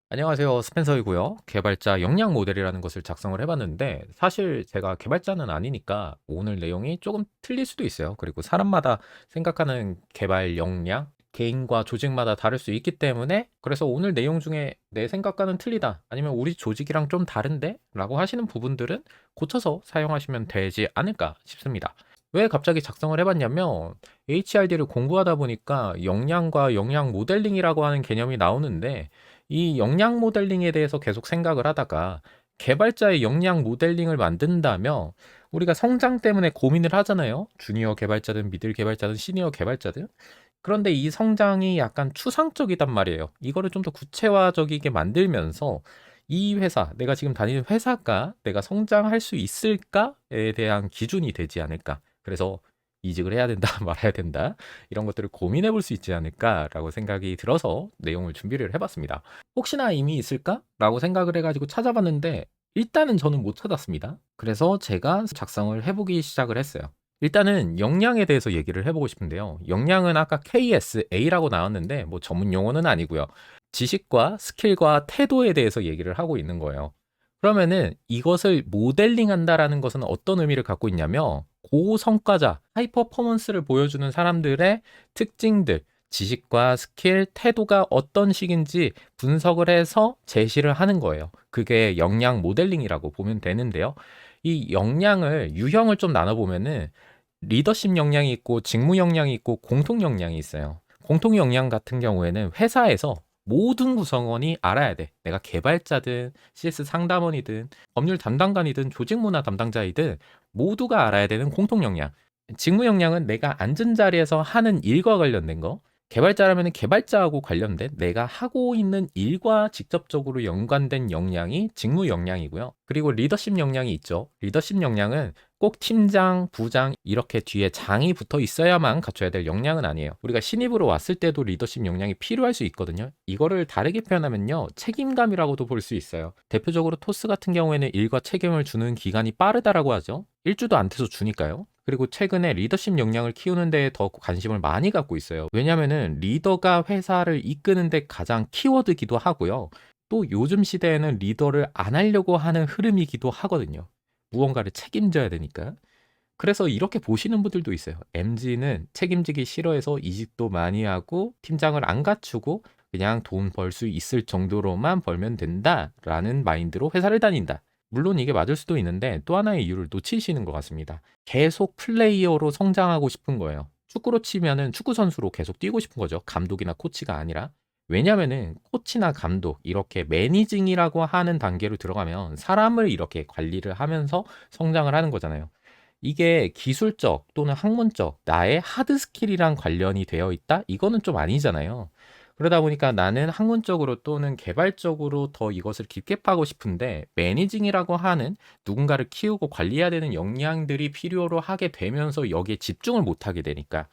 안녕하세요. 스펜서이고요. 개발자 역량 모델이라는 것을 작성을 해봤는데 사실 제가 개발자는 아니니까 오늘 내용이 조금 틀릴 수도 있어요. 그리고 사람마다 생각하는 개발 역량, 개인과 조직마다 다를 수 있기 때문에 그래서 오늘 내용 중에 내 생각과는 틀리다 아니면 우리 조직이랑 좀 다른데? 라고 하시는 부분들은 고쳐서 사용하시면 되지 않을까 싶습니다. 왜 갑자기 작성을 해봤냐면 HRD를 공부하다 보니까 역량과 역량 모델링이라고 하는 개념이 나오는데 이 역량 모델링에 대해서 계속 생각을 하다가 개발자의 역량 모델링을 만든다면 우리가 성장 때문에 고민을 하잖아요. 주니어 개발자든 미들 개발자든 시니어 개발자든. 그런데 이 성장이 약간 추상적이단 말이에요. 이거를 좀 더 구체화적이게 만들면서 이 회사, 내가 지금 다니는 회사가 내가 성장할 수 있을까에 대한 기준이 되지 않을까. 그래서 이직을 해야 된다, 말아야 된다. 이런 것들을 고민해 볼 수 있지 않을까라고 생각이 들어서 내용을 준비를 해봤습니다. 혹시나 이미 있을까라고 생각을 해가지고 찾아봤는데 일단은 저는 못 찾았습니다. 그래서 제가 작성을 해보기 시작을 했어요. 일단은 역량에 대해서 얘기를 해보고 싶은데요. 역량은 아까 KSA라고 나왔는데 뭐 전문 용어는 아니고요. 지식과 스킬과 태도에 대해서 얘기를 하고 있는 거예요. 그러면은 이것을 모델링 한다라는 것은 어떤 의미를 갖고 있냐면 고성과자, 하이 퍼포먼스를 보여주는 사람들의 특징들, 지식과 스킬, 태도가 어떤 식인지 분석을 해서 제시를 하는 거예요. 그게 역량 모델링이라고 보면 되는데요. 이 역량을 유형을 좀 나눠보면은 리더십 역량이 있고 직무 역량이 있고 공통 역량이 있어요. 공통 역량 같은 경우에는 회사에서 모든 구성원이 알아야 돼. 내가 개발자든 CS 상담원이든 법률 담당관이든 조직 문화 담당자이든 모두가 알아야 되는 공통 역량. 직무 역량은 내가 앉은 자리에서 하는 일과 관련된 거. 개발자라면 개발자하고 관련된 내가 하고 있는 일과 직접적으로 연관된 역량이 직무 역량이고요. 그리고 리더십 역량이 있죠. 리더십 역량은 꼭 팀장, 부장 이렇게 뒤에 장이 붙어 있어야만 갖춰야 될 역량은 아니에요. 우리가 신입으로 왔을 때도 리더십 역량이 필요할 수 있거든요. 이거를 다르게 표현하면요. 책임감이라고도 볼 수 있어요. 대표적으로 토스 같은 경우에는 일과 책임을 주는 기간이 빠르다라고 하죠. 일주도 안 돼서 주니까요. 그리고 최근에 리더십 역량을 키우는 데에 더 관심을 많이 갖고 있어요. 왜냐면은 리더가 회사를 이끄는 데 가장 키워드기도 하고요. 또 요즘 시대에는 리더를 안 하려고 하는 흐름이기도 하거든요. 무언가를 책임져야 되니까. 그래서 이렇게 보시는 분들도 있어요. MZ는 책임지기 싫어해서 이직도 많이 하고 팀장을 안 갖추고 그냥 돈 벌 수 있을 정도로만 벌면 된다라는 마인드로 회사를 다닌다. 물론 이게 맞을 수도 있는데 또 하나의 이유를 놓치시는 것 같습니다. 계속 플레이어로 성장하고 싶은 거예요. 축구로 치면은 축구 선수로 계속 뛰고 싶은 거죠. 감독이나 코치가 아니라. 왜냐면은 코치나 감독 이렇게 매니징이라고 하는 단계로 들어가면 사람을 이렇게 관리를 하면서 성장을 하는 거잖아요. 이게 기술적 또는 학문적 나의 하드 스킬이랑 관련이 되어 있다? 이거는 좀 아니잖아요. 그러다 보니까 나는 학문적으로 또는 개발적으로 더 이것을 깊게 파고 싶은데 매니징이라고 하는 누군가를 키우고 관리해야 되는 역량들이 필요로 하게 되면서 여기에 집중을 못 하게 되니까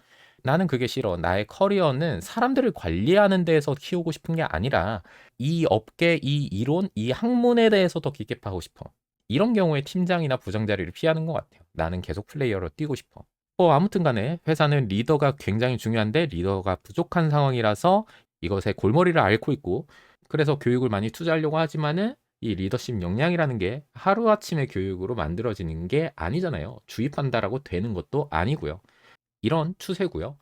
나는 그게 싫어. 나의 커리어는 사람들을 관리하는 데에서 키우고 싶은 게 아니라 이 업계, 이 이론, 이 학문에 대해서 더 깊게 파고 싶어. 이런 경우에 팀장이나 부장 자리를 피하는 것 같아요. 나는 계속 플레이어로 뛰고 싶어. 아무튼 간에 회사는 리더가 굉장히 중요한데 리더가 부족한 상황이라서 이것에 골머리를 앓고 있고 그래서 교육을 많이 투자하려고 하지만은 이 리더십 역량이라는 게 하루아침에 교육으로 만들어지는 게 아니잖아요. 주입한다라고 되는 것도 아니고요. 이런 추세고요.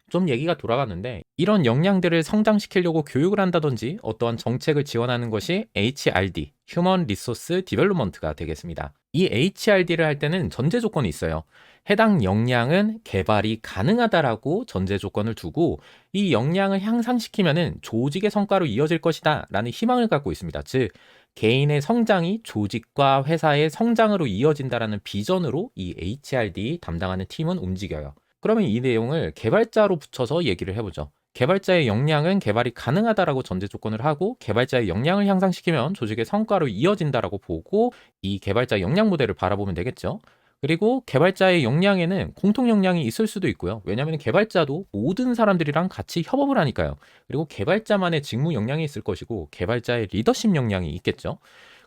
좀 얘기가 돌아갔는데 이런 역량들을 성장시키려고 교육을 한다든지 어떠한 정책을 지원하는 것이 HRD, Human Resource Development가 되겠습니다. 이 HRD를 할 때는 전제 조건이 있어요. 해당 역량은 개발이 가능하다라고 전제 조건을 두고 이 역량을 향상시키면은 조직의 성과로 이어질 것이다 라는 희망을 갖고 있습니다. 즉 개인의 성장이 조직과 회사의 성장으로 이어진다라는 비전으로 이 HRD 담당하는 팀은 움직여요. 그러면 이 내용을 개발자로 붙여서 얘기를 해보죠. 개발자의 역량은 개발이 가능하다라고 전제 조건을 하고 개발자의 역량을 향상시키면 조직의 성과로 이어진다라고 보고 이 개발자 역량 모델을 바라보면 되겠죠. 그리고 개발자의 역량에는 공통 역량이 있을 수도 있고요. 왜냐하면 개발자도 모든 사람들이랑 같이 협업을 하니까요. 그리고 개발자만의 직무 역량이 있을 것이고 개발자의 리더십 역량이 있겠죠.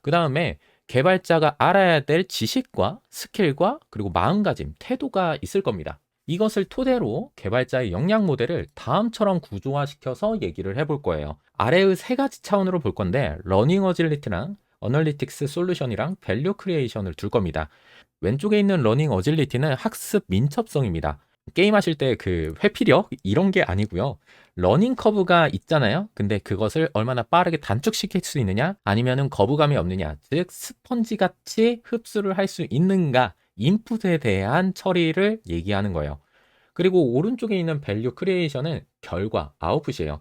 그 다음에 개발자가 알아야 될 지식과 스킬과 그리고 마음가짐, 태도가 있을 겁니다. 이것을 토대로 개발자의 역량 모델을 다음처럼 구조화시켜서 얘기를 해볼 거예요. 아래의 세 가지 차원으로 볼 건데 러닝 어질리티랑 어널리틱스 솔루션이랑 밸류 크리에이션을 둘 겁니다. 왼쪽에 있는 러닝 어질리티는 학습 민첩성입니다. 게임하실 때 그 회피력 이런 게 아니고요. 러닝 커브가 있잖아요. 근데 그것을 얼마나 빠르게 단축시킬 수 있느냐, 아니면은 거부감이 없느냐, 즉 스펀지 같이 흡수를 할 수 있는가, 인풋에 대한 처리를 얘기하는 거예요. 그리고 오른쪽에 있는 밸류 크리에이션은 결과, 아웃풋이에요.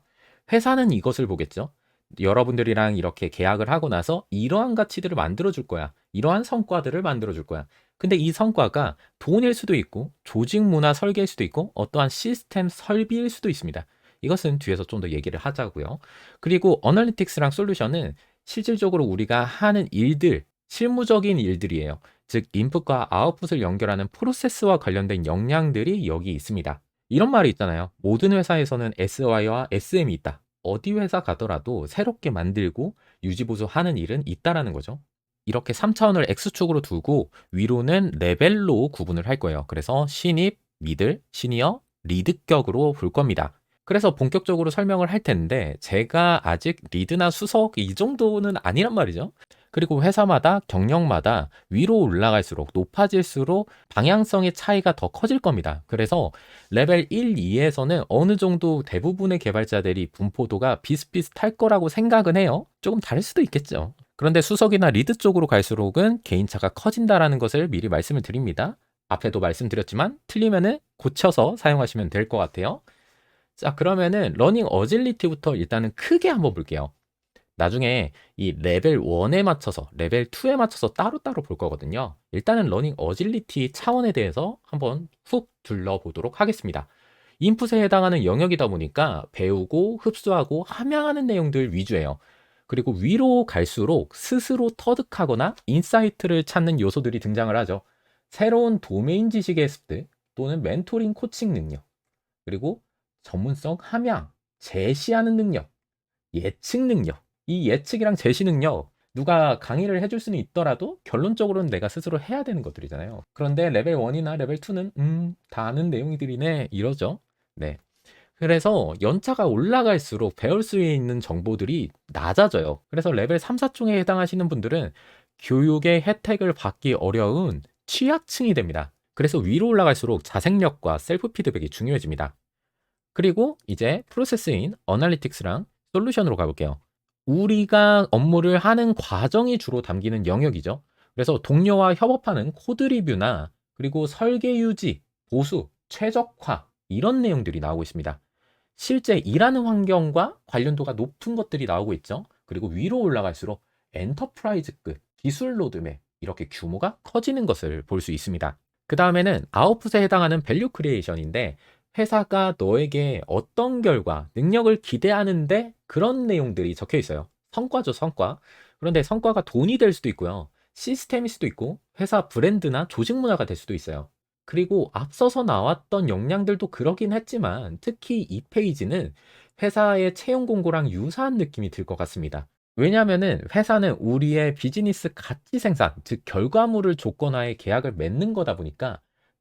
회사는 이것을 보겠죠. 여러분들이랑 이렇게 계약을 하고 나서 이러한 가치들을 만들어 줄 거야. 이러한 성과들을 만들어 줄 거야. 근데 이 성과가 돈일 수도 있고 조직 문화 설계일 수도 있고 어떠한 시스템 설비일 수도 있습니다. 이것은 뒤에서 좀 더 얘기를 하자고요. 그리고 어널리틱스랑 솔루션은 실질적으로 우리가 하는 일들, 실무적인 일들이에요. 즉 인풋과 아웃풋을 연결하는 프로세스와 관련된 역량들이 여기 있습니다. 이런 말이 있잖아요. 모든 회사에서는 SY와 SM이 있다. 어디 회사 가더라도 새롭게 만들고 유지보수하는 일은 있다라는 거죠. 이렇게 3차원을 X축으로 두고 위로는 레벨로 구분을 할 거예요. 그래서 신입, 미들, 시니어, 리드격으로 볼 겁니다. 그래서 본격적으로 설명을 할 텐데 제가 아직 리드나 수석 이 정도는 아니란 말이죠. 그리고 회사마다 경력마다 위로 올라갈수록 높아질수록 방향성의 차이가 더 커질 겁니다. 그래서 레벨 1, 2에서는 어느 정도 대부분의 개발자들이 분포도가 비슷비슷할 거라고 생각은 해요. 조금 다를 수도 있겠죠. 그런데 수석이나 리드 쪽으로 갈수록은 개인차가 커진다라는 것을 미리 말씀을 드립니다. 앞에도 말씀드렸지만 틀리면은 고쳐서 사용하시면 될 것 같아요. 자, 그러면은 러닝 어질리티부터 일단은 크게 한번 볼게요. 나중에 이 레벨 1에 맞춰서 레벨 2에 맞춰서 따로따로 볼 거거든요. 일단은 러닝 어질리티 차원에 대해서 한번 훅 둘러보도록 하겠습니다. 인풋에 해당하는 영역이다 보니까 배우고 흡수하고 함양하는 내용들 위주예요. 그리고 위로 갈수록 스스로 터득하거나 인사이트를 찾는 요소들이 등장을 하죠. 새로운 도메인 지식의 습득 또는 멘토링 코칭 능력, 그리고 전문성 함양, 제시하는 능력, 예측 능력. 이 예측이랑 제시 능력, 누가 강의를 해줄 수는 있더라도 결론적으로는 내가 스스로 해야 되는 것들이잖아요. 그런데 레벨 1이나 레벨 2는 다 아는 내용들이네 이러죠. 네. 그래서 연차가 올라갈수록 배울 수 있는 정보들이 낮아져요. 그래서 레벨 3, 4중에 해당하시는 분들은 교육의 혜택을 받기 어려운 취약층이 됩니다. 그래서 위로 올라갈수록 자생력과 셀프 피드백이 중요해집니다. 그리고 이제 프로세스인 어널리틱스랑 솔루션으로 가볼게요. 우리가 업무를 하는 과정이 주로 담기는 영역이죠. 그래서 동료와 협업하는 코드 리뷰나 그리고 설계 유지, 보수, 최적화 이런 내용들이 나오고 있습니다. 실제 일하는 환경과 관련도가 높은 것들이 나오고 있죠. 그리고 위로 올라갈수록 엔터프라이즈급 기술 로드맵 이렇게 규모가 커지는 것을 볼 수 있습니다. 그 다음에는 아웃풋에 해당하는 밸류 크리에이션인데 회사가 너에게 어떤 결과, 능력을 기대하는데 그런 내용들이 적혀 있어요. 성과죠, 성과. 그런데 성과가 돈이 될 수도 있고요. 시스템일 수도 있고 회사 브랜드나 조직 문화가 될 수도 있어요. 그리고 앞서서 나왔던 역량들도 그러긴 했지만 특히 이 페이지는 회사의 채용 공고랑 유사한 느낌이 들 것 같습니다. 왜냐하면은 회사는 우리의 비즈니스 가치 생산, 즉 결과물을 조건화해 계약을 맺는 거다 보니까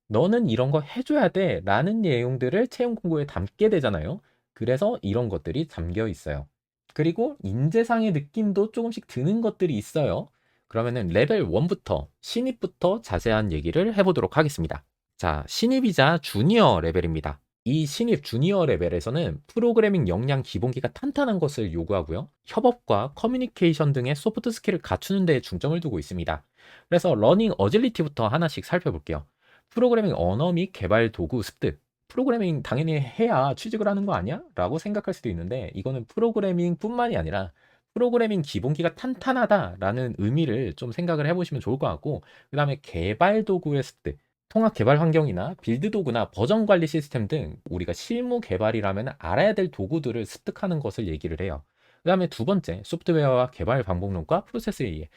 너는 이런 거 해줘야 돼 라는 내용들을 채용 공고에 담게 되잖아요. 그래서 이런 것들이 담겨 있어요. 그리고 인재상의 느낌도 조금씩 드는 것들이 있어요. 그러면은 레벨 1부터 신입부터 자세한 얘기를 해보도록 하겠습니다. 자, 신입이자 주니어 레벨입니다. 이 신입 주니어 레벨에서는 프로그래밍 역량 기본기가 탄탄한 것을 요구하고요. 협업과 커뮤니케이션 등의 소프트 스킬을 갖추는 데 중점을 두고 있습니다. 그래서 러닝 어질리티부터 하나씩 살펴볼게요. 프로그래밍 언어 및 개발 도구 습득. 프로그래밍 당연히 해야 취직을 하는 거 아니야? 라고 생각할 수도 있는데 이거는 프로그래밍 뿐만이 아니라 프로그래밍 기본기가 탄탄하다라는 의미를 좀 생각을 해보시면 좋을 것 같고, 그 다음에 개발 도구의 습득. 통합 개발 환경이나 빌드 도구나 버전 관리 시스템 등 우리가 실무 개발이라면 알아야 될 도구들을 습득하는 것을 얘기를 해요. 그 다음에 두 번째, 소프트웨어와 개발 방법론과 프로세스 이해.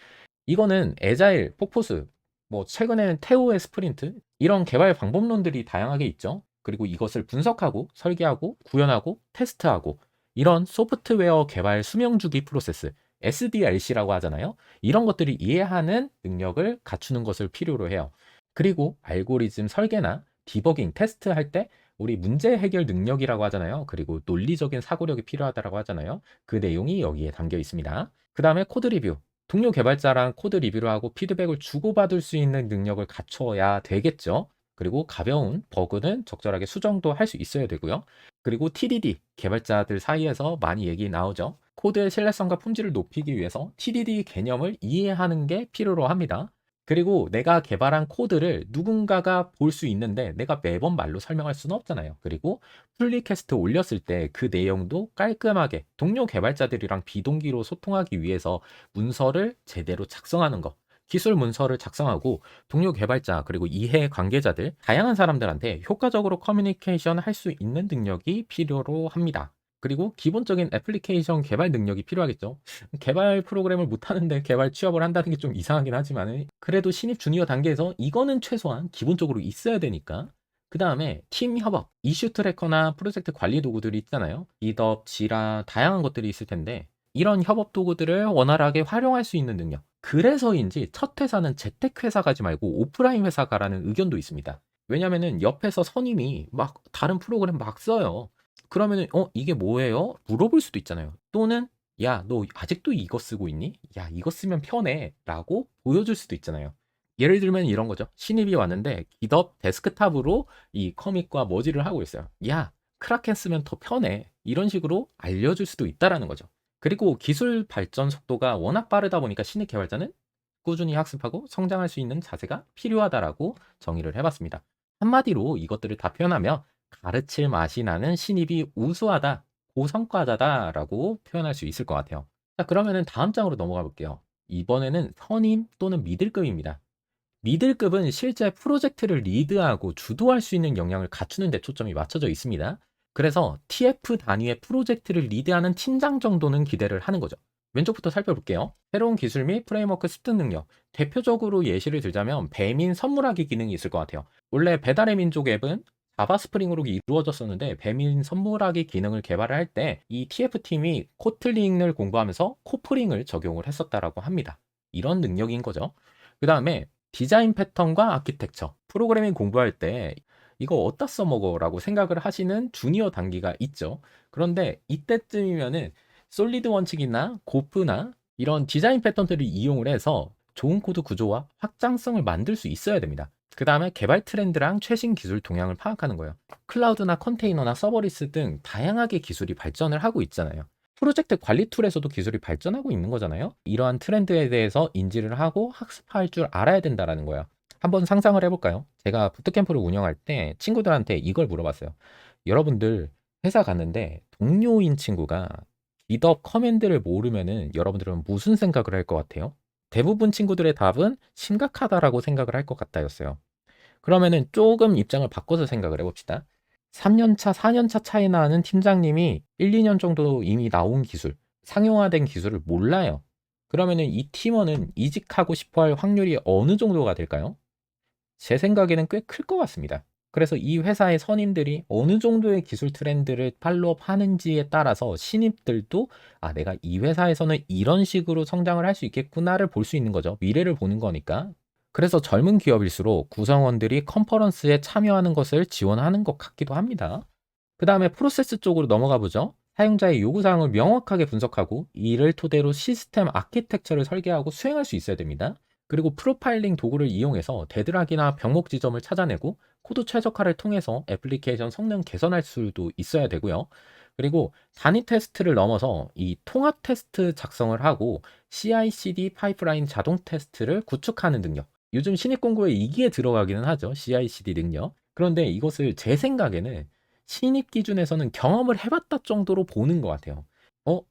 이거는 에자일, 폭포스, 뭐 최근에는 테오의 스프린트 이런 개발 방법론들이 다양하게 있죠. 그리고 이것을 분석하고 설계하고 구현하고 테스트하고 이런 소프트웨어 개발 수명주기 프로세스 SDLC라고 하잖아요. 이런 것들을 이해하는 능력을 갖추는 것을 필요로 해요. 그리고 알고리즘 설계나 디버깅 테스트할 때 우리 문제 해결 능력이라고 하잖아요. 그리고 논리적인 사고력이 필요하다라고 하잖아요. 그 내용이 여기에 담겨 있습니다. 그 다음에 코드 리뷰. 동료 개발자랑 코드 리뷰를 하고 피드백을 주고받을 수 있는 능력을 갖춰야 되겠죠. 그리고 가벼운 버그는 적절하게 수정도 할 수 있어야 되고요. 그리고 TDD, 개발자들 사이에서 많이 얘기 나오죠. 코드의 신뢰성과 품질을 높이기 위해서 TDD 개념을 이해하는 게 필요로 합니다. 그리고 내가 개발한 코드를 누군가가 볼 수 있는데 내가 매번 말로 설명할 수는 없잖아요. 그리고 풀리캐스트 올렸을 때 그 내용도 깔끔하게 동료 개발자들이랑 비동기로 소통하기 위해서 문서를 제대로 작성하는 거. 기술 문서를 작성하고 동료 개발자 그리고 이해 관계자들 다양한 사람들한테 효과적으로 커뮤니케이션 할 수 있는 능력이 필요로 합니다. 그리고 기본적인 애플리케이션 개발 능력이 필요하겠죠. 개발 프로그램을 못하는데 개발 취업을 한다는 게 좀 이상하긴 하지만 그래도 신입 주니어 단계에서 이거는 최소한 기본적으로 있어야 되니까. 그 다음에 팀 협업, 이슈 트래커나 프로젝트 관리 도구들이 있잖아요. 깃허브, 지라 다양한 것들이 있을 텐데 이런 협업 도구들을 원활하게 활용할 수 있는 능력. 그래서인지 첫 회사는 재택회사 가지 말고 오프라인 회사 가라는 의견도 있습니다. 왜냐면은 옆에서 선임이 막 다른 프로그램 막 써요. 그러면은 이게 뭐예요? 물어볼 수도 있잖아요. 또는 야, 너 아직도 이거 쓰고 있니? 야, 이거 쓰면 편해. 라고 보여줄 수도 있잖아요. 예를 들면 이런 거죠. 신입이 왔는데 깃허브 데스크탑으로 이 커밋과 머지를 하고 있어요. 야, 크라켄 쓰면 더 편해. 이런 식으로 알려줄 수도 있다라는 거죠. 그리고 기술 발전 속도가 워낙 빠르다 보니까 신입 개발자는 꾸준히 학습하고 성장할 수 있는 자세가 필요하다라고 정의를 해봤습니다. 한마디로 이것들을 다 표현하면 가르칠 맛이 나는 신입이 우수하다, 고성과자다라고 표현할 수 있을 것 같아요. 자, 그러면은 다음 장으로 넘어가 볼게요. 이번에는 선임 또는 미들급입니다. 미들급은 실제 프로젝트를 리드하고 주도할 수 있는 역량을 갖추는 데 초점이 맞춰져 있습니다. 그래서 TF 단위의 프로젝트를 리드하는 팀장 정도는 기대를 하는 거죠. 왼쪽부터 살펴볼게요. 새로운 기술 및 프레임워크 습득 능력. 대표적으로 예시를 들자면 배민 선물하기 기능이 있을 것 같아요. 원래 배달의 민족 앱은 자바 스프링으로 이루어졌었는데 배민 선물하기 기능을 개발을 할 때 이 TF팀이 코틀린을 공부하면서 코프링을 적용을 했었다라고 합니다. 이런 능력인 거죠. 그 다음에 디자인 패턴과 아키텍처. 프로그래밍 공부할 때 이거 어디다 써먹어라고 생각을 하시는 주니어 단계가 있죠. 그런데 이때쯤이면은 솔리드 원칙이나 고프나 이런 디자인 패턴들을 이용을 해서 좋은 코드 구조와 확장성을 만들 수 있어야 됩니다. 그 다음에 개발 트렌드랑 최신 기술 동향을 파악하는 거예요. 클라우드나 컨테이너나 서버리스 등 다양하게 기술이 발전을 하고 있잖아요. 프로젝트 관리 툴에서도 기술이 발전하고 있는 거잖아요. 이러한 트렌드에 대해서 인지를 하고 학습할 줄 알아야 된다라는 거예요. 한번 상상을 해볼까요? 제가 부트캠프를 운영할 때 친구들한테 이걸 물어봤어요. 여러분들 회사 갔는데 동료인 친구가 깃허브 커맨드를 모르면은 여러분들은 무슨 생각을 할 것 같아요? 대부분 친구들의 답은 심각하다라고 생각을 할 것 같다였어요. 그러면은 조금 입장을 바꿔서 생각을 해봅시다. 3년차, 4년차 차이 나는 팀장님이 1, 2년 정도 이미 나온 기술, 상용화된 기술을 몰라요. 그러면은 이 팀원은 이직하고 싶어 할 확률이 어느 정도가 될까요? 제 생각에는 꽤 클 것 같습니다. 그래서 이 회사의 선임들이 어느 정도의 기술 트렌드를 팔로업 하는지에 따라서 신입들도 내가 이 회사에서는 이런 식으로 성장을 할 수 있겠구나를 볼 수 있는 거죠. 미래를 보는 거니까. 그래서 젊은 기업일수록 구성원들이 컨퍼런스에 참여하는 것을 지원하는 것 같기도 합니다. 그 다음에 프로세스 쪽으로 넘어가 보죠. 사용자의 요구사항을 명확하게 분석하고 이를 토대로 시스템 아키텍처를 설계하고 수행할 수 있어야 됩니다. 그리고 프로파일링 도구를 이용해서 데드락이나 병목 지점을 찾아내고 코드 최적화를 통해서 애플리케이션 성능 개선할 수도 있어야 되고요. 그리고 단위 테스트를 넘어서 이 통합 테스트 작성을 하고 CI/CD 파이프라인 자동 테스트를 구축하는 능력. 요즘 신입 공고에 이기에 들어가기는 하죠. CI/CD 능력. 그런데 이것을 제 생각에는 신입 기준에서는 경험을 해봤다 정도로 보는 것 같아요.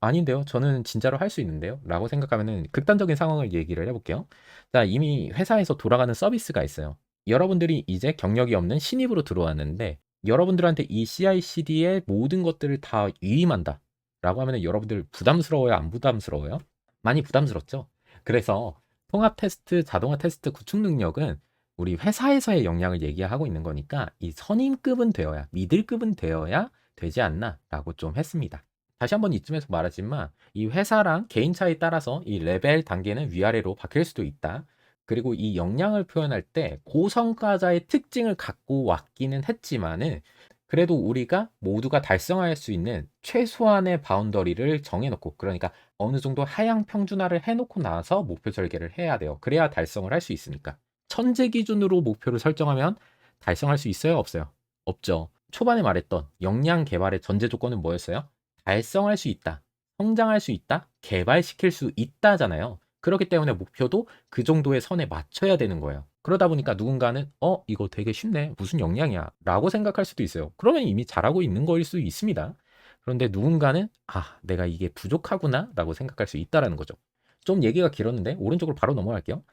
아닌데요. 저는 진짜로 할 수 있는데요. 라고 생각하면은 극단적인 상황을 얘기를 해볼게요. 자, 이미 회사에서 돌아가는 서비스가 있어요. 여러분들이 이제 경력이 없는 신입으로 들어왔는데 여러분들한테 이 CI/CD의 모든 것들을 다 위임한다. 라고 하면은 여러분들 부담스러워요? 안 부담스러워요? 많이 부담스럽죠? 그래서 통합 테스트, 자동화 테스트 구축 능력은 우리 회사에서의 역량을 얘기하고 있는 거니까 이 선임급은 되어야, 미들급은 되어야 되지 않나 라고 좀 했습니다. 다시 한번 이쯤에서 말하지만 이 회사랑 개인 차에 따라서 이 레벨 단계는 위아래로 바뀔 수도 있다. 그리고 이 역량을 표현할 때 고성과자의 특징을 갖고 왔기는 했지만은 그래도 우리가 모두가 달성할 수 있는 최소한의 바운더리를 정해 놓고, 그러니까 어느 정도 하향 평준화를 해 놓고 나서 목표 설계를 해야 돼요. 그래야 달성을 할 수 있으니까. 천재 기준으로 목표를 설정하면 달성할 수 있어요, 없어요? 없죠. 초반에 말했던 역량 개발의 전제 조건은 뭐였어요? 달성할 수 있다, 성장할 수 있다, 개발시킬 수 있다잖아요. 그렇기 때문에 목표도 그 정도의 선에 맞춰야 되는 거예요. 그러다 보니까 누군가는 이거 되게 쉽네. 무슨 역량이야. 라고 생각할 수도 있어요. 그러면 이미 잘하고 있는 거일 수 있습니다. 그런데 누군가는 내가 이게 부족하구나. 라고 생각할 수 있다라는 거죠. 좀 얘기가 길었는데 오른쪽으로 바로 넘어갈게요.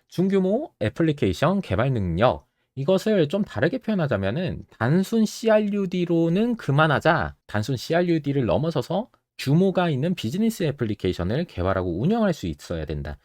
중규모 애플리케이션 개발 능력. 이것을 좀 다르게 표현하자면은 단순 CRUD로는 그만하자. 단순 CRUD를 넘어서서 규모가 있는 비즈니스 애플리케이션을 개발하고 운영할 수 있어야 된다.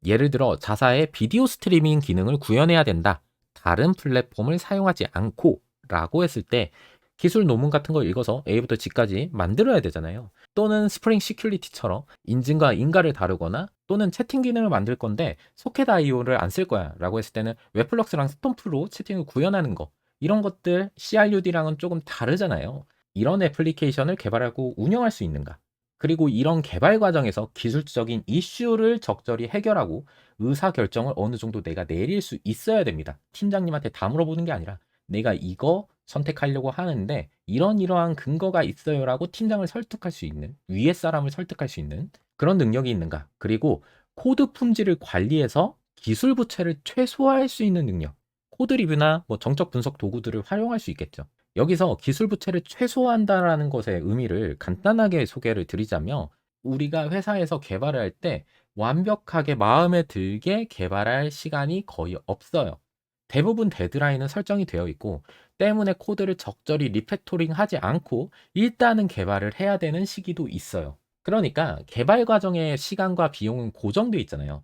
예를 들어 자사의 비디오 스트리밍 기능을 구현해야 된다. 다른 플랫폼을 사용하지 않고 라고 했을 때 기술 논문 같은 거 읽어서 A부터 G까지 만들어야 되잖아요. 또는 스프링 시큐리티처럼 인증과 인가를 다루거나 또는 채팅 기능을 만들 건데 소켓 IO를 안 쓸 거야 라고 했을 때는 웹플럭스랑 스톰프로 채팅을 구현하는 거, 이런 것들 CRUD랑은 조금 다르잖아요. 이런 애플리케이션을 개발하고 운영할 수 있는가? 그리고 이런 개발 과정에서 기술적인 이슈를 적절히 해결하고 의사결정을 어느 정도 내가 내릴 수 있어야 됩니다. 팀장님한테 다 물어보는 게 아니라 내가 이거 선택하려고 하는데 이러한 근거가 있어요라고 팀장을 설득할 수 있는, 위에 사람을 설득할 수 있는 그런 능력이 있는가. 그리고 코드 품질을 관리해서 기술 부채를 최소화할 수 있는 능력. 코드 리뷰나 뭐 정적 분석 도구들을 활용할 수 있겠죠. 여기서 기술 부채를 최소화한다라는 것의 의미를 간단하게 소개를 드리자면, 우리가 회사에서 개발을 할 때 완벽하게 마음에 들게 개발할 시간이 거의 없어요. 대부분 데드라인은 설정이 되어 있고 때문에 코드를 적절히 리팩토링 하지 않고 일단은 개발을 해야 되는 시기도 있어요. 그러니까 개발 과정의 시간과 비용은 고정되어 있잖아요.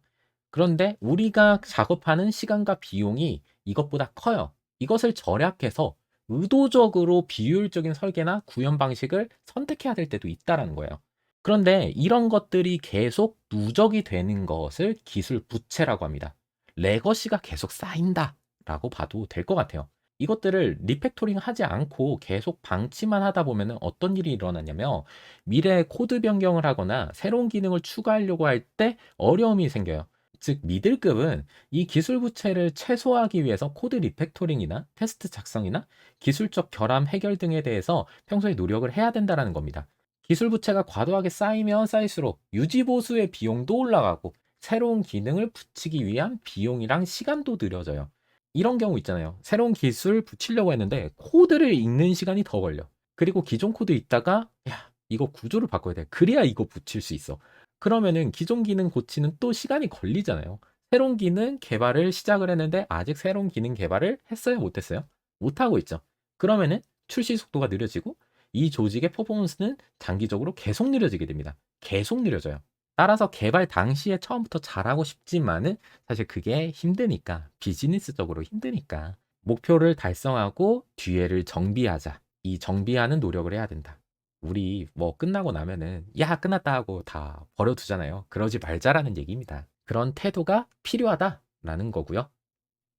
그런데 우리가 작업하는 시간과 비용이 이것보다 커요. 이것을 절약해서 의도적으로 비효율적인 설계나 구현 방식을 선택해야 될 때도 있다라는 거예요. 그런데 이런 것들이 계속 누적이 되는 것을 기술 부채라고 합니다. 레거시가 계속 쌓인다라고 봐도 될 것 같아요. 이것들을 리팩토링 하지 않고 계속 방치만 하다 보면 어떤 일이 일어나냐면, 미래에 코드 변경을 하거나 새로운 기능을 추가하려고 할 때 어려움이 생겨요. 즉 미들급은 이 기술 부채를 최소화하기 위해서 코드 리팩토링이나 테스트 작성이나 기술적 결함 해결 등에 대해서 평소에 노력을 해야 된다는 겁니다. 기술 부채가 과도하게 쌓이면 쌓일수록 유지 보수의 비용도 올라가고 새로운 기능을 붙이기 위한 비용이랑 시간도 느려져요. 이런 경우 있잖아요. 새로운 기술 붙이려고 했는데 코드를 읽는 시간이 더 걸려. 그리고 기존 코드 있다가 야, 이거 구조를 바꿔야 돼. 그래야 이거 붙일 수 있어. 그러면은 기존 기능 고치는 또 시간이 걸리잖아요. 새로운 기능 개발을 시작을 했는데 아직 새로운 기능 개발을 했어요? 못했어요? 못하고 있죠. 그러면은 출시 속도가 느려지고 이 조직의 퍼포먼스는 장기적으로 계속 느려지게 됩니다. 계속 느려져요. 따라서 개발 당시에 처음부터 잘하고 싶지만은 사실 그게 힘드니까, 비즈니스적으로 힘드니까 목표를 달성하고 뒤에를 정비하자. 이 정비하는 노력을 해야 된다. 우리 뭐 끝나고 나면은 야 끝났다 하고 다 버려두잖아요. 그러지 말자라는 얘기입니다. 그런 태도가 필요하다라는 거고요.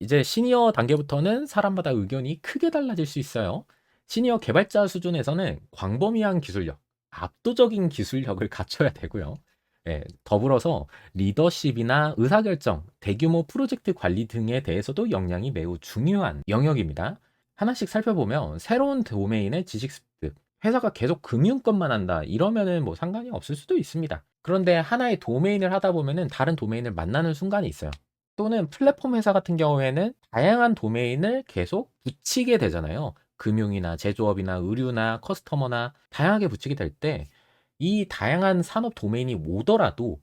이제 시니어 단계부터는 사람마다 의견이 크게 달라질 수 있어요. 시니어 개발자 수준에서는 광범위한 기술력, 압도적인 기술력을 갖춰야 되고요. 예, 더불어서 리더십이나 의사결정, 대규모 프로젝트 관리 등에 대해서도 역량이 매우 중요한 영역입니다. 하나씩 살펴보면 새로운 도메인의 지식 습득, 회사가 계속 금융권만 한다 이러면은 뭐 상관이 없을 수도 있습니다. 그런데 하나의 도메인을 하다 보면은 다른 도메인을 만나는 순간이 있어요. 또는 플랫폼 회사 같은 경우에는 다양한 도메인을 계속 붙이게 되잖아요. 금융이나 제조업이나 의류나 커스터머나 다양하게 붙이게 될 때 이 다양한 산업 도메인이 오더라도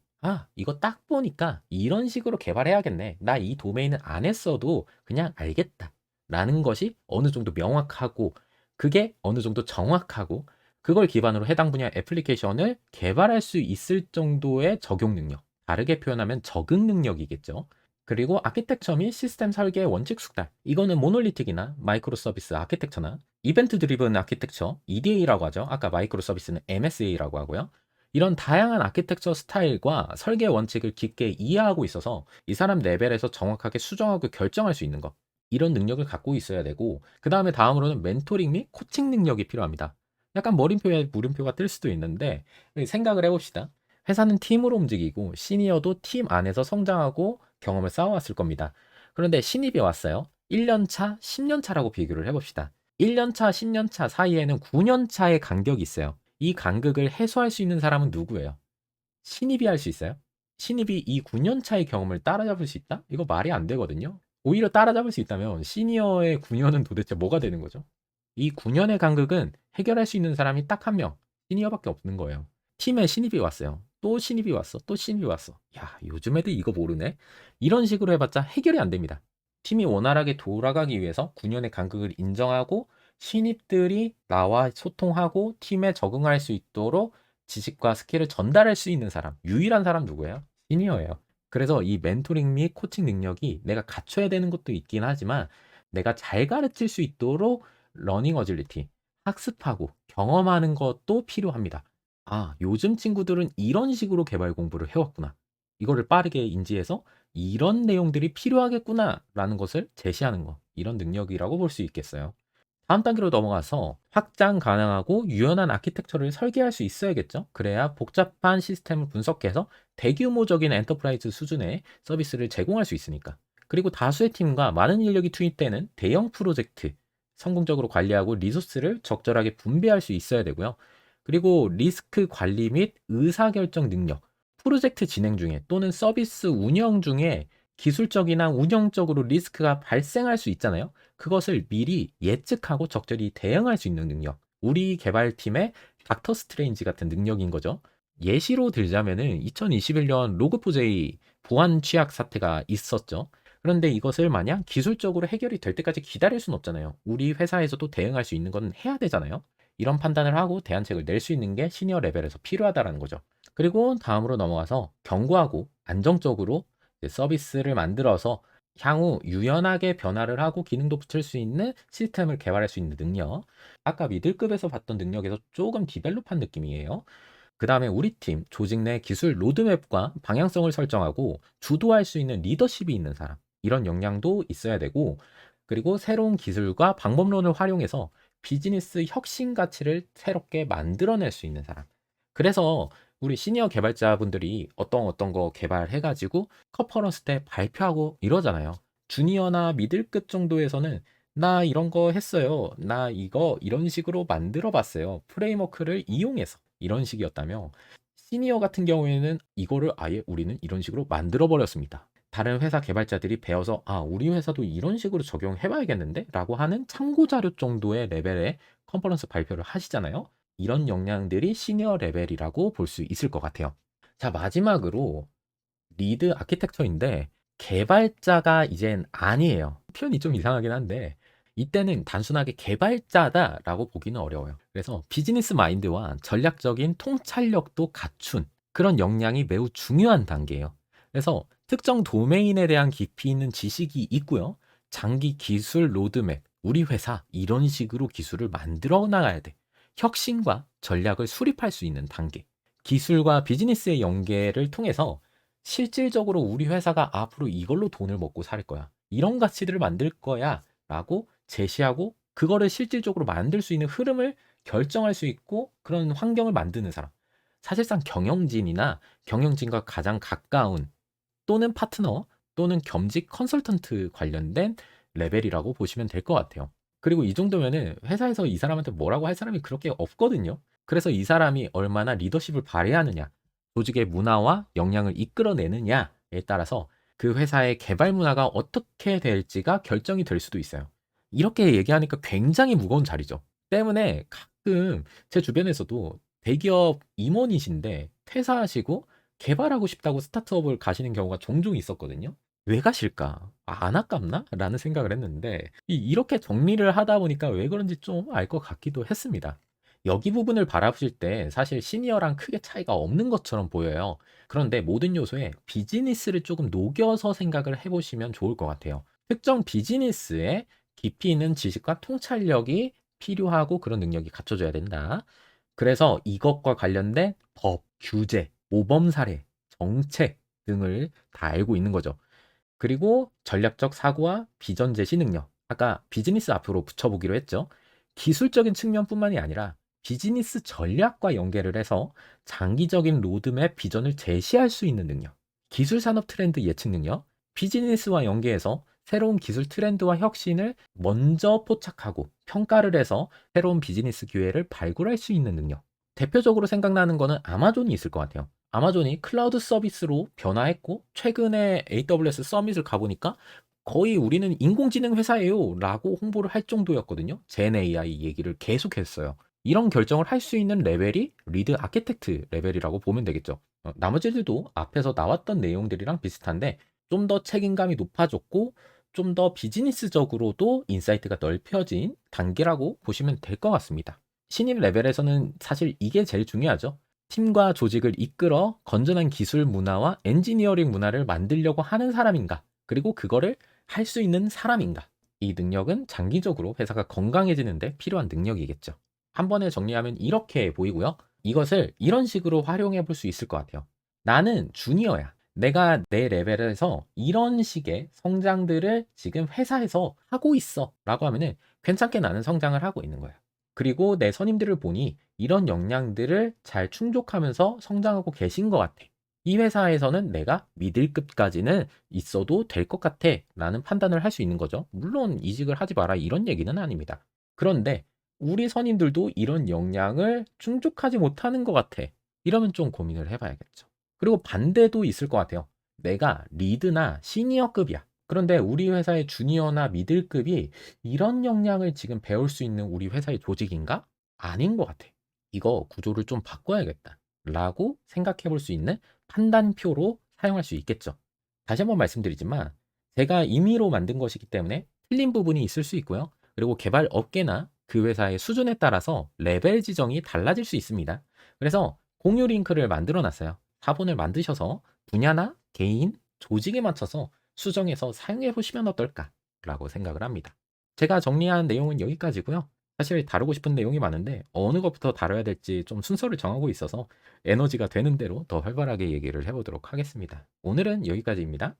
이거 딱 보니까 이런 식으로 개발해야겠네. 나 이 도메인은 안 했어도 그냥 알겠다. 라는 것이 어느 정도 명확하고 그게 어느 정도 정확하고 그걸 기반으로 해당 분야 애플리케이션을 개발할 수 있을 정도의 적용 능력. 다르게 표현하면 적응 능력이겠죠. 그리고 아키텍처 및 시스템 설계의 원칙 숙달. 이거는 모놀리틱이나 마이크로 서비스 아키텍처나 이벤트 드리븐 아키텍처 EDA라고 하죠. 아까 마이크로 서비스는 MSA라고 하고요. 이런 다양한 아키텍처 스타일과 설계 원칙을 깊게 이해하고 있어서 이 사람 레벨에서 정확하게 수정하고 결정할 수 있는 것. 이런 능력을 갖고 있어야 되고, 그다음에 다음으로는 멘토링 및 코칭 능력이 필요합니다. 약간 머림표에 물음표가 뜰 수도 있는데, 생각을 해봅시다. 회사는 팀으로 움직이고 시니어도 팀 안에서 성장하고 경험을 쌓아왔을 겁니다. 그런데 신입이 왔어요. 1년 차, 10년 차라고 비교를 해봅시다. 1년 차, 10년 차 사이에는 9년 차의 간격이 있어요. 이 간극을 해소할 수 있는 사람은 누구예요? 신입이 할 수 있어요? 신입이 이 9년 차의 경험을 따라잡을 수 있다? 이거 말이 안 되거든요. 오히려 따라잡을 수 있다면 시니어의 9년은 도대체 뭐가 되는 거죠? 이 9년의 간극은 해결할 수 있는 사람이 딱 한 명, 시니어밖에 없는 거예요. 팀에 신입이 왔어요. 또 신입이 왔어. 또 신입이 왔어. 야, 요즘 애들 이거 모르네? 이런 식으로 해봤자 해결이 안 됩니다. 팀이 원활하게 돌아가기 위해서 9년의 간극을 인정하고 신입들이 나와 소통하고 팀에 적응할 수 있도록 지식과 스킬을 전달할 수 있는 사람, 유일한 사람 누구예요? 시니어예요. 그래서 이 멘토링 및 코칭 능력이 내가 갖춰야 되는 것도 있긴 하지만 내가 잘 가르칠 수 있도록 러닝 어질리티, 학습하고 경험하는 것도 필요합니다. 아, 요즘 친구들은 이런 식으로 개발 공부를 해왔구나. 이거를 빠르게 인지해서 이런 내용들이 필요하겠구나라는 것을 제시하는 거. 이런 능력이라고 볼 수 있겠어요. 다음 단계로 넘어가서 확장 가능하고 유연한 아키텍처를 설계할 수 있어야겠죠. 그래야 복잡한 시스템을 분석해서 대규모적인 엔터프라이즈 수준의 서비스를 제공할 수 있으니까. 그리고 다수의 팀과 많은 인력이 투입되는 대형 프로젝트 성공적으로 관리하고 리소스를 적절하게 분배할 수 있어야 되고요. 그리고 리스크 관리 및 의사결정 능력, 프로젝트 진행 중에 또는 서비스 운영 중에 기술적이나 운영적으로 리스크가 발생할 수 있잖아요. 그것을 미리 예측하고 적절히 대응할 수 있는 능력. 우리 개발팀의 닥터 스트레인지 같은 능력인 거죠. 예시로 들자면은 2021년 로그4j 보안 취약 사태가 있었죠. 그런데 이것을 마냥 기술적으로 해결이 될 때까지 기다릴 순 없잖아요. 우리 회사에서도 대응할 수 있는 건 해야 되잖아요. 이런 판단을 하고 대안책을 낼 수 있는 게 시니어 레벨에서 필요하다라는 거죠. 그리고 다음으로 넘어가서 견고하고 안정적으로 서비스를 만들어서 향후 유연하게 변화를 하고 기능도 붙일 수 있는 시스템을 개발할 수 있는 능력. 아까 미들급에서 봤던 능력에서 조금 디벨롭한 느낌이에요. 그 다음에 우리 팀 조직 내 기술 로드맵과 방향성을 설정하고 주도할 수 있는 리더십이 있는 사람. 이런 역량도 있어야 되고, 그리고 새로운 기술과 방법론을 활용해서 비즈니스 혁신 가치를 새롭게 만들어낼 수 있는 사람. 그래서 우리 시니어 개발자분들이 어떤 거 개발해가지고 컨퍼런스 때 발표하고 이러잖아요. 주니어나 미들급 정도에서는 나 이런 거 했어요. 나 이거 이런 식으로 만들어 봤어요. 프레임워크를 이용해서. 이런 식이었다며, 시니어 같은 경우에는 이거를 아예 우리는 이런 식으로 만들어 버렸습니다. 다른 회사 개발자들이 배워서 아, 우리 회사도 이런 식으로 적용해 봐야겠는데? 라고 하는 참고 자료 정도의 레벨의 컨퍼런스 발표를 하시잖아요. 이런 역량들이 시니어 레벨이라고 볼 수 있을 것 같아요. 자, 마지막으로 리드 아키텍처인데 개발자가 이젠 아니에요. 표현이 좀 이상하긴 한데 이때는 단순하게 개발자다라고 보기는 어려워요. 그래서 비즈니스 마인드와 전략적인 통찰력도 갖춘 그런 역량이 매우 중요한 단계예요. 그래서 특정 도메인에 대한 깊이 있는 지식이 있고요. 장기 기술 로드맵, 우리 회사 이런 식으로 기술을 만들어 나가야 돼. 혁신과 전략을 수립할 수 있는 단계. 기술과 비즈니스의 연계를 통해서 실질적으로 우리 회사가 앞으로 이걸로 돈을 먹고 살 거야. 이런 가치들을 만들 거야. 라고 제시하고 그거를 실질적으로 만들 수 있는 흐름을 결정할 수 있고 그런 환경을 만드는 사람. 사실상 경영진이나 경영진과 가장 가까운 또는 파트너 또는 겸직 컨설턴트 관련된 레벨이라고 보시면 될 것 같아요. 그리고 이 정도면은 회사에서 이 사람한테 뭐라고 할 사람이 그렇게 없거든요. 그래서 이 사람이 얼마나 리더십을 발휘하느냐, 조직의 문화와 역량을 이끌어내느냐에 따라서 그 회사의 개발 문화가 어떻게 될지가 결정이 될 수도 있어요. 이렇게 얘기하니까 굉장히 무거운 자리죠. 때문에 가끔 제 주변에서도 대기업 임원이신데 퇴사하시고 개발하고 싶다고 스타트업을 가시는 경우가 종종 있었거든요. 왜 가실까? 안 아깝나? 라는 생각을 했는데 이렇게 정리를 하다 보니까 왜 그런지 좀 알 것 같기도 했습니다. 여기 부분을 바라보실 때 사실 시니어랑 크게 차이가 없는 것처럼 보여요. 그런데 모든 요소에 비즈니스를 조금 녹여서 생각을 해보시면 좋을 것 같아요. 특정 비즈니스에 깊이 있는 지식과 통찰력이 필요하고 그런 능력이 갖춰져야 된다. 그래서 이것과 관련된 법, 규제, 모범 사례, 정책 등을 다 알고 있는 거죠. 그리고 전략적 사고와 비전 제시 능력. 아까 비즈니스 앞으로 붙여보기로 했죠. 기술적인 측면뿐만이 아니라 비즈니스 전략과 연계를 해서 장기적인 로드맵 비전을 제시할 수 있는 능력. 기술 산업 트렌드 예측 능력. 비즈니스와 연계해서 새로운 기술 트렌드와 혁신을 먼저 포착하고 평가를 해서 새로운 비즈니스 기회를 발굴할 수 있는 능력. 대표적으로 생각나는 거는 아마존이 있을 것 같아요. 아마존이 클라우드 서비스로 변화했고 최근에 AWS 서밋을 가보니까 거의 우리는 인공지능 회사예요 라고 홍보를 할 정도였거든요. 젠 AI 얘기를 계속했어요. 이런 결정을 할 수 있는 레벨이 리드 아키텍트 레벨이라고 보면 되겠죠. 나머지들도 앞에서 나왔던 내용들이랑 비슷한데 좀 더 책임감이 높아졌고 좀 더 비즈니스적으로도 인사이트가 넓혀진 단계라고 보시면 될 것 같습니다. 신입 레벨에서는 사실 이게 제일 중요하죠. 팀과 조직을 이끌어 건전한 기술 문화와 엔지니어링 문화를 만들려고 하는 사람인가, 그리고 그거를 할 수 있는 사람인가. 이 능력은 장기적으로 회사가 건강해지는데 필요한 능력이겠죠. 한 번에 정리하면 이렇게 보이고요. 이것을 이런 식으로 활용해 볼 수 있을 것 같아요. 나는 주니어야. 내가 내 레벨에서 이런 식의 성장들을 지금 회사에서 하고 있어 라고 하면은 괜찮게 나는 성장을 하고 있는 거예요. 그리고 내 선임들을 보니 이런 역량들을 잘 충족하면서 성장하고 계신 것 같아. 이 회사에서는 내가 미들급까지는 있어도 될 것 같아 라는 판단을 할 수 있는 거죠. 물론 이직을 하지 마라 이런 얘기는 아닙니다. 그런데 우리 선임들도 이런 역량을 충족하지 못하는 것 같아. 이러면 좀 고민을 해봐야겠죠. 그리고 반대도 있을 것 같아요. 내가 리드나 시니어급이야. 그런데 우리 회사의 주니어나 미들급이 이런 역량을 지금 배울 수 있는 우리 회사의 조직인가? 아닌 것 같아. 이거 구조를 좀 바꿔야겠다. 라고 생각해 볼 수 있는 판단표로 사용할 수 있겠죠. 다시 한번 말씀드리지만 제가 임의로 만든 것이기 때문에 틀린 부분이 있을 수 있고요. 그리고 개발 업계나 그 회사의 수준에 따라서 레벨 지정이 달라질 수 있습니다. 그래서 공유 링크를 만들어 놨어요. 사본을 만드셔서 분야나 개인, 조직에 맞춰서 수정해서 사용해 보시면 어떨까라고 생각을 합니다. 제가 정리한 내용은 여기까지고요. 사실 다루고 싶은 내용이 많은데 어느 것부터 다뤄야 될지 좀 순서를 정하고 있어서 에너지가 되는 대로 더 활발하게 얘기를 해보도록 하겠습니다. 오늘은 여기까지입니다.